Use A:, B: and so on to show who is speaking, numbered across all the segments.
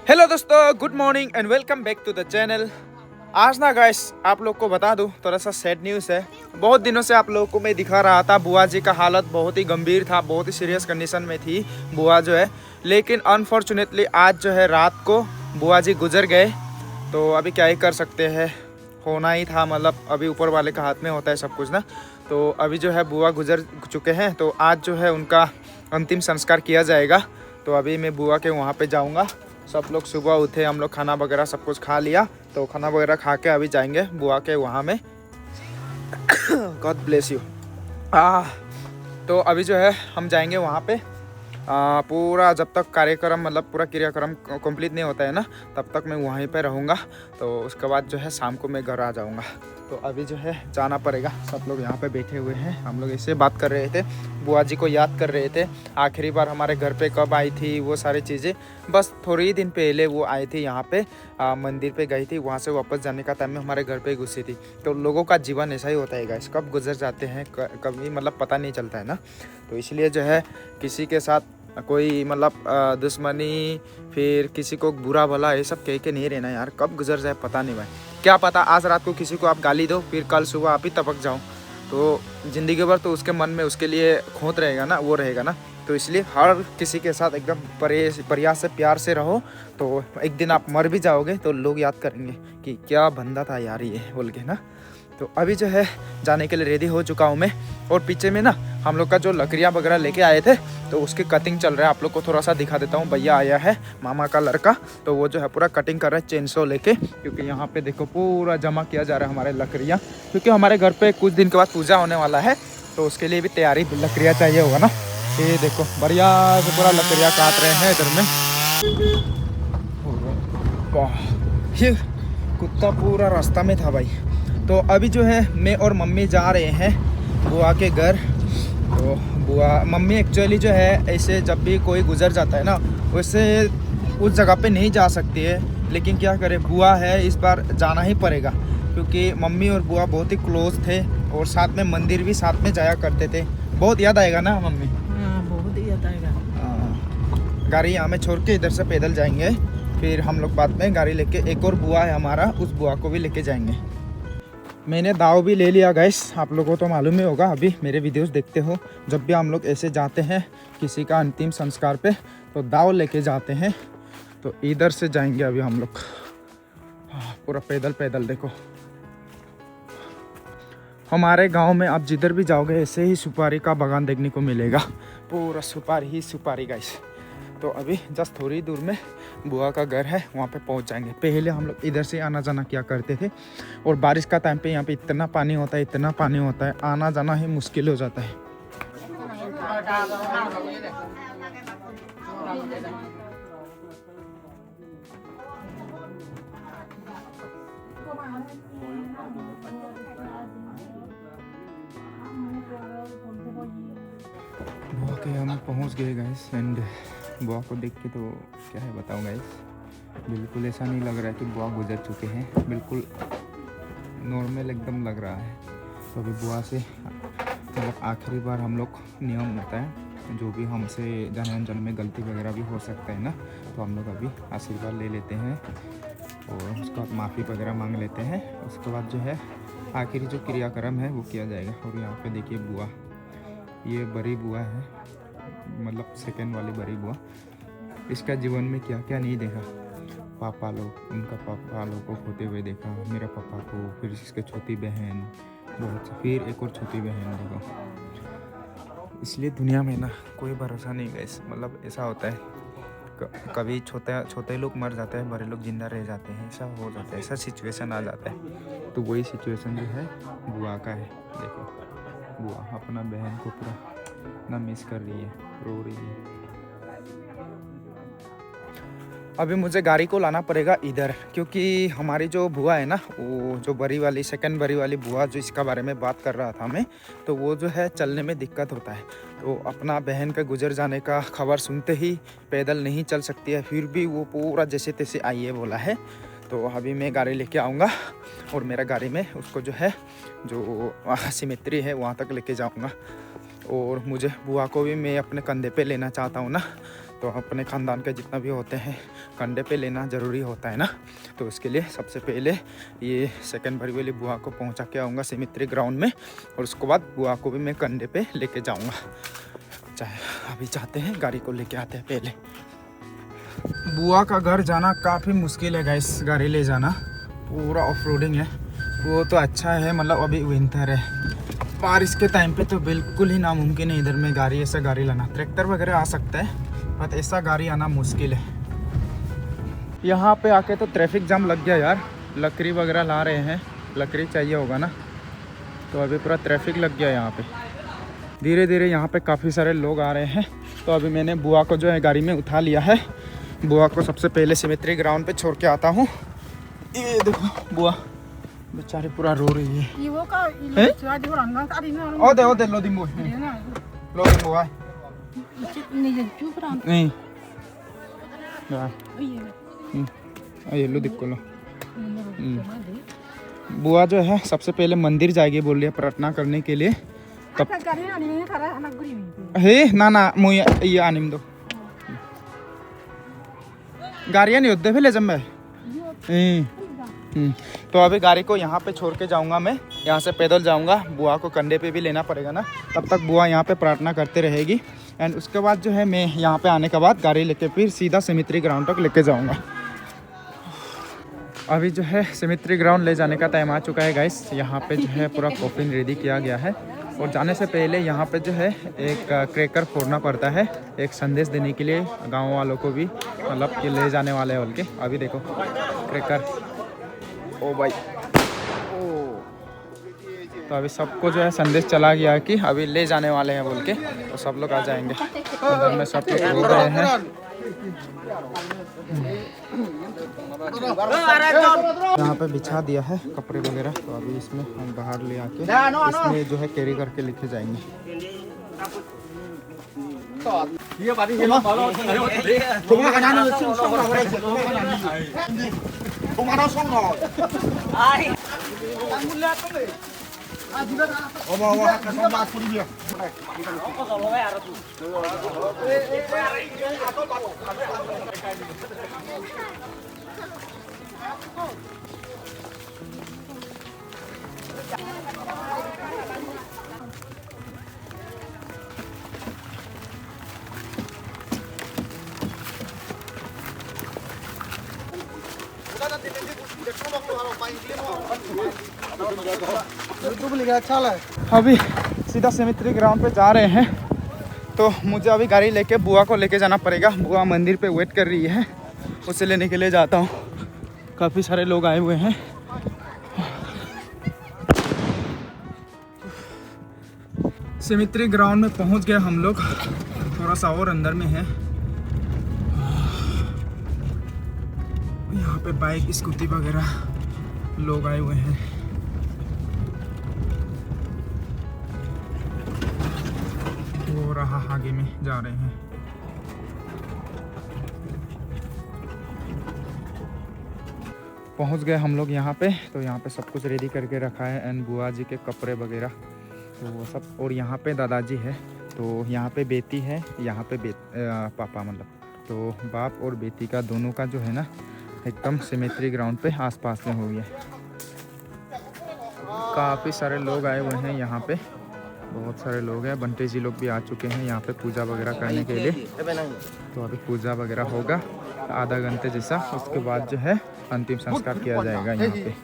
A: Hello दोस्तों, good morning and welcome back to the channel. आज ना गाइस आप लोग को बता दूं, थोड़ा सा सैड न्यूज़ है। बहुत दिनों से आप लोगों को मैं दिखा रहा था, बुआ जी का हालत बहुत ही गंभीर था, बहुत ही सीरियस कंडीशन में थी बुआ जो है। लेकिन अनफॉर्चुनेटली आज जो है रात को बुआ जी गुजर गए। तो अभी क्या ही कर सकते हैं, होना ही था, मतलब अभी ऊपर वाले का हाथ में होता है सब कुछ ना। तो अभी जो है बुआ गुजर चुके हैं, तो आज जो है उनका अंतिम संस्कार किया जाएगा। तो अभी मैं बुआ के वहाँ पे जाऊँगा। सब लोग सुबह उठे, हम लोग खाना वगैरह सब कुछ खा लिया, तो खाना वगैरह खा के अभी जाएंगे बुआ के वहाँ में। God bless you. तो अभी जो है हम जाएंगे वहाँ पे। पूरा जब तक कार्यक्रम मतलब पूरा क्रियाक्रम कंप्लीट नहीं होता है ना, तब तक मैं वहीं पे रहूँगा। तो उसके बाद जो है शाम को मैं घर आ जाऊँगा। तो अभी जो है जाना पड़ेगा। सब लोग यहाँ पे बैठे हुए हैं, हम लोग ऐसे बात कर रहे थे, बुआ जी को याद कर रहे थे। आखिरी बार हमारे घर पे कब आई थी वो सारी चीज़ें, बस थोड़े ही दिन पहले वो आई थी यहाँ पे, मंदिर पे गई थी, वहाँ से वापस जाने का टाइम में हमारे घर पे घुसी थी। तो लोगों का जीवन ऐसा ही होता है गाइस, कब गुजर जाते हैं कभी मतलब पता नहीं चलता है ना। तो इसलिए जो है किसी के साथ कोई मतलब दुश्मनी, फिर किसी को बुरा भला ये सब कह के नहीं रहना यार, कब गुजर जाए पता नहीं भाई। क्या पता आज रात को किसी को आप गाली दो, फिर कल सुबह आप ही टपक जाओ, तो ज़िंदगी भर तो उसके मन में उसके लिए खोट रहेगा ना, वो रहेगा ना। तो इसलिए हर किसी के साथ एकदम प्रयास से प्यार से रहो, तो एक दिन आप मर भी जाओगे तो लोग याद करेंगे कि क्या बंदा था यार ये बोल के ना। तो अभी जो है जाने के लिए रेडी हो चुका हूँ मैं। और पीछे में ना हम लोग का जो लकड़ियाँ वगैरह लेके आए थे, तो उसकी कटिंग चल रहा है। आप लोग को थोड़ा सा दिखा देता हूँ। भैया आया है, मामा का लड़का, तो वो जो है पूरा कटिंग कर रहा है चेनसो लेके, क्योंकि यहाँ पे देखो पूरा जमा किया जा रहा है हमारे लकड़ियाँ, क्योंकि हमारे घर पे कुछ दिन के बाद पूजा होने वाला है, तो उसके लिए भी तैयारी लकड़ियाँ चाहिए होगा ना। ये देखो बढ़िया से पूरा लकड़ियाँ काट रहे हैं इधर में। ये कुत्ता पूरा रास्ता में था भाई। तो अभी जो है मैं और मम्मी जा रहे हैं बुआ के घर। तो बुआ मम्मी एक्चुअली जो है ऐसे जब भी कोई गुजर जाता है ना, वैसे उस जगह पे नहीं जा सकती है, लेकिन क्या करे, बुआ है इस बार जाना ही पड़ेगा, क्योंकि मम्मी और बुआ बहुत ही क्लोज थे और साथ में मंदिर भी साथ में जाया करते थे। बहुत याद आएगा ना मम्मी?
B: हाँ, बहुत याद आएगा।
A: गाड़ी यहाँ में छोड़ के इधर से पैदल जाएंगे, फिर हम लोग बाद में गाड़ी लेके, एक और बुआ है हमारा, उस बुआ को भी लेके जाएंगे। मैंने दाव भी ले लिया गाइस, आप लोगों को तो मालूम ही होगा, अभी मेरे वीडियोस देखते हो, जब भी हम लोग ऐसे जाते हैं किसी का अंतिम संस्कार पे तो दाव लेके जाते हैं। तो इधर से जाएंगे अभी हम लोग, पूरा पैदल पैदल। देखो हमारे गांव में आप जिधर भी जाओगे ऐसे ही सुपारी का बागान देखने को मिलेगा, पूरा सुपारी ही सुपारी गाइस। तो अभी जस्ट थोड़ी दूर में बुआ का घर है, वहाँ पे पहुँच जाएंगे। पहले हम लोग इधर से आना जाना किया करते थे, और बारिश का टाइम पे यहाँ पे इतना पानी होता है, इतना पानी होता है, आना जाना ही मुश्किल हो जाता है। बुआ के यहाँ पहुँच गए गाइस, एंड बुआ को देख के तो क्या है बताऊँ गाइस, बिल्कुल ऐसा नहीं लग रहा है कि बुआ गुजर चुके हैं, बिल्कुल नॉर्मल एकदम लग रहा है। तो अभी बुआ से मतलब आखिरी बार हम लोग, नियम होता है जो भी हमसे जाने अनजान में गलती वगैरह भी हो सकता है ना, तो हम लोग अभी आशीर्वाद ले लेते हैं और उसके बाद माफ़ी वगैरह मांग लेते हैं। उसके बाद जो है आखिरी जो क्रियाक्रम है वो किया जाएगा। और यहाँ पे देखिए बुआ, ये बड़ी बुआ है, मतलब सेकेंड वाली बड़ी बुआ। इसका जीवन में क्या क्या नहीं देखा, पापा लोग, उनका पापा लोग को खोते हुए देखा, मेरा पापा को, फिर इसके छोटी बहन, बहुत, फिर एक और छोटी बहन देखो। इसलिए दुनिया में ना कोई भरोसा नहीं गाइस, मतलब ऐसा होता है कभी छोटे लोग मर जाते हैं, बड़े लोग जिंदा रह जाते हैं, ऐसा हो जाता है, ऐसा सिचुएशन आ जाता है। तो वही सिचुएशन जो है बुआ का है। देखो बुआ अपना बहन को पूरा ना मिस कर रही है, रो रही है। अभी मुझे गाड़ी को लाना पड़ेगा इधर, क्योंकि हमारी जो बुआ है ना, वो जो बड़ी वाली, सेकंड बड़ी वाली बुआ, जो इसका बारे में बात कर रहा था मैं, तो वो जो है चलने में दिक्कत होता है। तो अपना बहन के गुजर जाने का खबर सुनते ही पैदल नहीं चल सकती है, फिर भी वो पूरा जैसे तैसे आइए बोला है। तो अभी मैं गाड़ी लेके आऊँगा और मेरा गाड़ी में उसको जो है जो सिमेट्री है वहाँ तक लेके जाऊँगा। और मुझे बुआ को भी मैं अपने कंधे पे लेना चाहता हूँ ना, तो अपने ख़ानदान के जितना भी होते हैं कंधे पे लेना ज़रूरी होता है ना। तो उसके लिए सबसे पहले ये सेकंड भरी वाली बुआ को पहुंचा के आऊँगा सिमित्री ग्राउंड में, और उसके बाद बुआ को भी मैं कंधे पे लेके जाऊँगा। चाहे अभी जाते हैं, गाड़ी को लेके आते हैं पहले। बुआ का घर जाना काफ़ी मुश्किल है गाइस, गाड़ी ले जाना पूरा ऑफ रोडिंग है। वो तो अच्छा है, मतलब अभी विंटर है, बारिश के टाइम पे तो बिल्कुल ही नामुमकिन है इधर में गाड़ी, ऐसा गाड़ी लाना। ट्रैक्टर वगैरह आ सकता है बट ऐसा गाड़ी आना मुश्किल है। यहाँ पे आके तो ट्रैफिक जाम लग गया यार, लकड़ी वगैरह ला रहे हैं, लकड़ी चाहिए होगा ना, तो अभी पूरा ट्रैफिक लग गया यहाँ पे। धीरे धीरे यहाँ पे काफ़ी सारे लोग आ रहे हैं। तो अभी मैंने बुआ को जो है गाड़ी में उठा लिया है। बुआ को सबसे पहले सिमित्री ग्राउंड पे छोड़ के आता हूँ। ये देखो बुआ बेचारी पूरा रो रही है। ओदे लोदिंबो आए नहीं ये लो दिक्को लो। बुआ जो है सबसे पहले मंदिर जाएगी बोल रही है प्रार्थना करने के लिए। तब हे ना मुझे ये आनिम दो गाड़ियाँ नहीं होते ले जब मैं। तो अभी गाड़ी को यहाँ पे छोड़ के जाऊँगा, मैं यहाँ से पैदल जाऊँगा, बुआ को कंधे पे भी लेना पड़ेगा ना। तब तक बुआ यहाँ पे प्रार्थना करते रहेगी एंड उसके बाद जो है मैं यहाँ पे आने के बाद गाड़ी लेके फिर सीधा सिमित्री ग्राउंड तक लेके जाऊँगा। अभी जो है सिमित्री ग्राउंड ले जाने का टाइम आ चुका है गाइस। यहाँ पे जो है पूरा कॉफिन रेडी किया गया है और जाने से पहले यहाँ पे जो है एक क्रैकर फोड़ना पड़ता है, एक संदेश देने के लिए गाँव वालों को भी, मतलब कि ले जाने वाले हैं बोल के। अभी देखो क्रैकर, ओ भाई ओ, तो अभी सबको जो है संदेश चला गया कि अभी ले जाने वाले हैं बोल के, तो सब लोग आ जाएंगे। अंदर में सब लोग हो रहे हैं। यहाँ पे बिछा दिया है कपड़े वगैरह, तो अभी इसमें हम बाहर ले आके इसमें जो है कैरी करके लेके जाएंगे। अभी सीधा सिमित्री ग्राउंड पे जा रहे हैं, तो मुझे अभी गाड़ी लेके बुआ को लेके जाना पड़ेगा। बुआ मंदिर पे वेट कर रही है, उसे लेने के लिए जाता हूँ। काफ़ी सारे लोग आए हुए हैं। सिमित्री ग्राउंड में पहुँच गए हम लोग, थोड़ा सा और अंदर में है। यहाँ पे बाइक स्कूटी वगैरह लोग आए हुए हैं। वो रहा आगे में जा रहे हैं। पहुंच गए हम लोग यहाँ पे, तो यहाँ पे सब कुछ रेडी करके रखा है एंड बुआ जी के कपड़े वगैरह तो वो सब। और यहाँ पे दादाजी है, तो यहाँ पे बेटी है, यहाँ पे पापा, मतलब तो बाप और बेटी का दोनों का जो है ना एकदम सिमित्री ग्राउंड पे आसपास में हो गया। काफ़ी सारे लोग आए हुए हैं यहाँ पे, बहुत सारे लोग हैं। बंटे जी लोग भी आ चुके हैं यहाँ पे पूजा वगैरह करने के लिए। तो अभी पूजा वगैरह होगा आधा घंटे जैसा, उसके बाद जो है अंतिम संस्कार किया जाएगा यहाँ पे।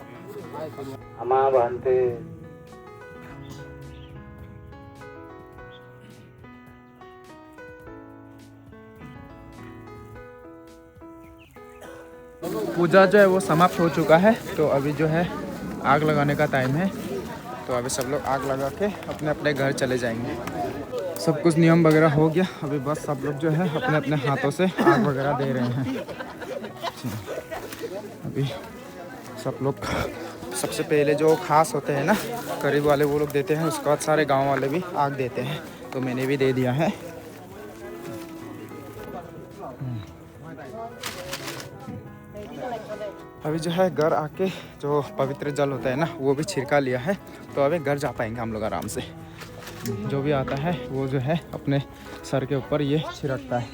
A: पूजा जो है वो समाप्त हो चुका है, तो अभी जो है आग लगाने का टाइम है। तो अभी सब लोग आग लगा के अपने अपने घर चले जाएंगे। सब कुछ नियम वगैरह हो गया, अभी बस सब लोग जो है अपने अपने हाथों से आग वगैरह दे रहे हैं। अभी सब लोग सबसे पहले जो खास होते हैं ना करीब वाले, वो लोग देते हैं, उसके बाद सारे गांव वाले भी आग देते हैं। तो मैंने भी दे दिया है। अभी जो है घर आके जो पवित्र जल होता है ना वो भी छिड़का लिया है, तो अभी घर जा पाएंगे हम लोग आराम से। जो भी आता है वो जो है अपने सर के ऊपर ये छिड़कता है।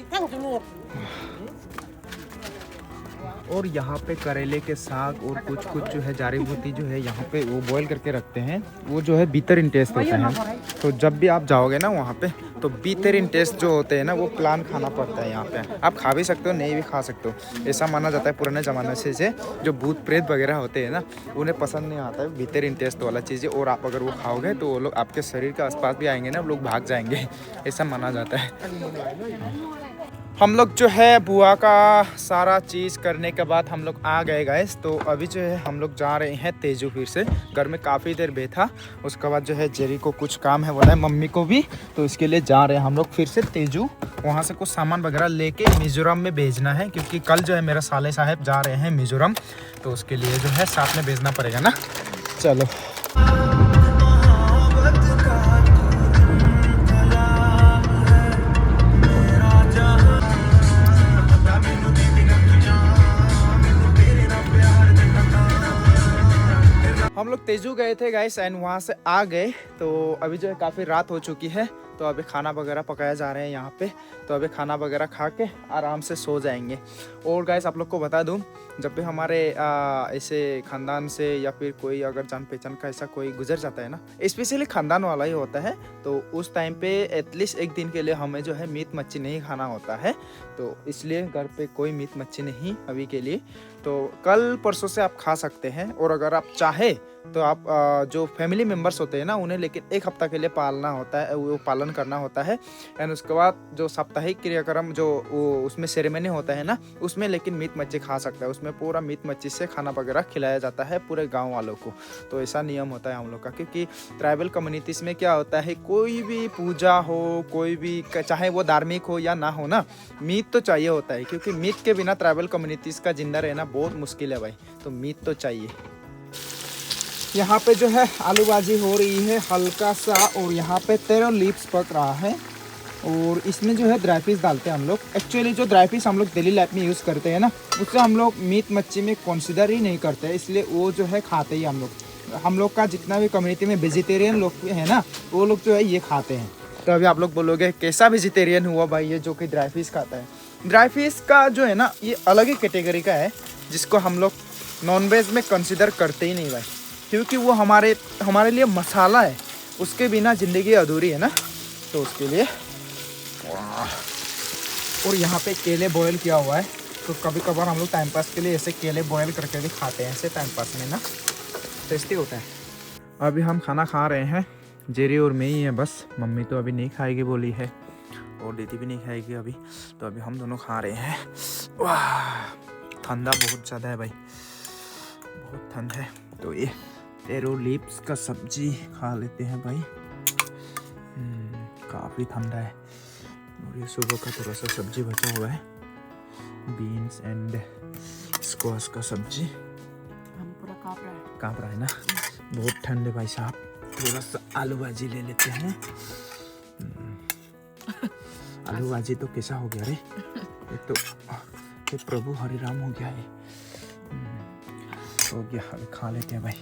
A: और यहाँ पे करेले के साग और कुछ कुछ जो है जारी बूटी जो है यहाँ पे वो बॉईल करके रखते हैं, वो जो है बेहतरीन टेस्ट होता है। तो जब भी आप जाओगे ना वहाँ पे तो बेहतरीन टेस्ट जो होते हैं ना वो प्लान खाना पड़ता है। यहाँ पे आप खा भी सकते हो, नहीं भी खा सकते हो। ऐसा माना जाता है पुराने ज़माने से जो भूत प्रेत वगैरह होते हैं ना उन्हें पसंद नहीं आता है बेहतरीन टेस्ट वाला चीज़ें, और आप अगर वो खाओगे तो वो लोग आपके शरीर के आसपास भी आएंगे ना, वो लोग भाग जाएंगे, ऐसा माना जाता है। हम लोग जो है बुआ का सारा चीज़ करने के बाद हम लोग आ गए गाइस। तो अभी जो है हम लोग जा रहे हैं तेजू फिर से। घर में काफ़ी देर बैठा, उसके बाद जो है जेरी को कुछ काम है बोला है, मम्मी को भी, तो इसके लिए जा रहे हैं हम लोग फिर से तेजू। वहाँ से कुछ सामान वगैरह लेके मिज़ोरम में भेजना है, क्योंकि कल जो है मेरा साले साहब जा रहे हैं मिज़ोरम, तो उसके लिए जो है साथ में भेजना पड़ेगा ना। चलो हम लोग तेजू गए थे गाइस एंड वहाँ से आ गए। तो अभी जो है काफ़ी रात हो चुकी है, तो अभी खाना वगैरह पकाया जा रहे हैं यहाँ पे। तो अभी खाना वगैरह खा के आराम से सो जाएंगे। और गाइस आप लोग को बता दूँ, जब भी हमारे ऐसे ख़ानदान से या फिर कोई अगर जान पहचान का ऐसा कोई गुजर जाता है ना, स्पेशली ख़ानदान वाला ही होता है, तो उस टाइम पे एटलीस्ट एक दिन के लिए हमें जो है मीट मच्छी नहीं खाना होता है। तो इसलिए घर पे कोई मीट मच्छी नहीं अभी के लिए। तो कल परसों से आप खा सकते हैं, और अगर आप चाहे तो आप जो फैमिली मेम्बर्स होते हैं ना उन्हें लेकिन एक हफ्ता के लिए पालना होता है, वो पालन करना होता है। एंड उसके बाद जो साप्ताहिक क्रियाक्रम जो वो उसमें सेरेमनी होता है ना, उसमें लेकिन मीट मच्छी खा सकता है। उसमें पूरा मीट मच्छी से खाना वगैरह खिलाया जाता है पूरे गांव वालों को। तो ऐसा नियम होता है हम लोग का, क्योंकि ट्राइबल कम्युनिटीज़ में क्या होता है, कोई भी पूजा हो, कोई भी चाहे वो धार्मिक हो या ना हो ना, मीट तो चाहिए होता है, क्योंकि मीट के बिना ट्राइबल कम्युनिटीज़ का जिंदा रहना बहुत मुश्किल है भाई। तो मीट तो चाहिए। यहाँ पे जो है आलू भाजी हो रही है हल्का सा, और यहाँ पे 13 लीव्स पक रहा है, और इसमें जो है ड्राई फिश डालते हैं हम लोग। एक्चुअली जो ड्राई फिश हम लोग डेली लाइफ में यूज़ करते हैं ना, उससे हम लोग मीट मच्छी में कंसिडर ही नहीं करते, इसलिए वो जो है खाते ही हम लोग का जितना भी कम्युनिटी में वेजिटेरियन लोग है ना, वो लोग जो है ये खाते हैं। तो अभी आप लोग बोलोगे कैसा वेजिटेरियन हुआ भाई ये जो कि ड्राई फिश खाता है। ड्राई फिश का जो है ना ये अलग ही कैटेगरी का है, जिसको हम लोग नॉनवेज में कंसिडर करते ही नहीं भाई, क्योंकि वो हमारे लिए मसाला है, उसके बिना ज़िंदगी अधूरी है ना। तो उसके लिए और यहाँ पे केले बॉयल किया हुआ है, तो कभी कभार हम लोग टाइम पास के लिए ऐसे केले बॉयल करके भी खाते हैं, ऐसे टाइम पास में ना, टेस्टी होता है। अभी हम खाना खा रहे हैं, जेरी और मैं ही है बस। मम्मी तो अभी नहीं खाएगी बोली है, और दीदी भी नहीं खाएगी अभी। तो अभी हम दोनों खा रहे हैं। वाह ठंडा बहुत ज़्यादा है भाई, बहुत ठंड है। तो ये 13 लीव्स का सब्जी खा लेते हैं भाई। काफ़ी ठंडा है। और ये सुबह का थोड़ा सा सब्जी बचा हुआ है, बीन्स एंड स्क्वाश का सब्जी।
B: हम पूरा काँप रहा है
A: ना, बहुत ठंड है भाई साहब। थोड़ा सा आलू भाजी ले लेते हैं। आलू भाजी तो कैसा हो गया रे, ये तो प्रभु हरि राम हो गया है। हो गया, अभी खा लेते हैं भाई।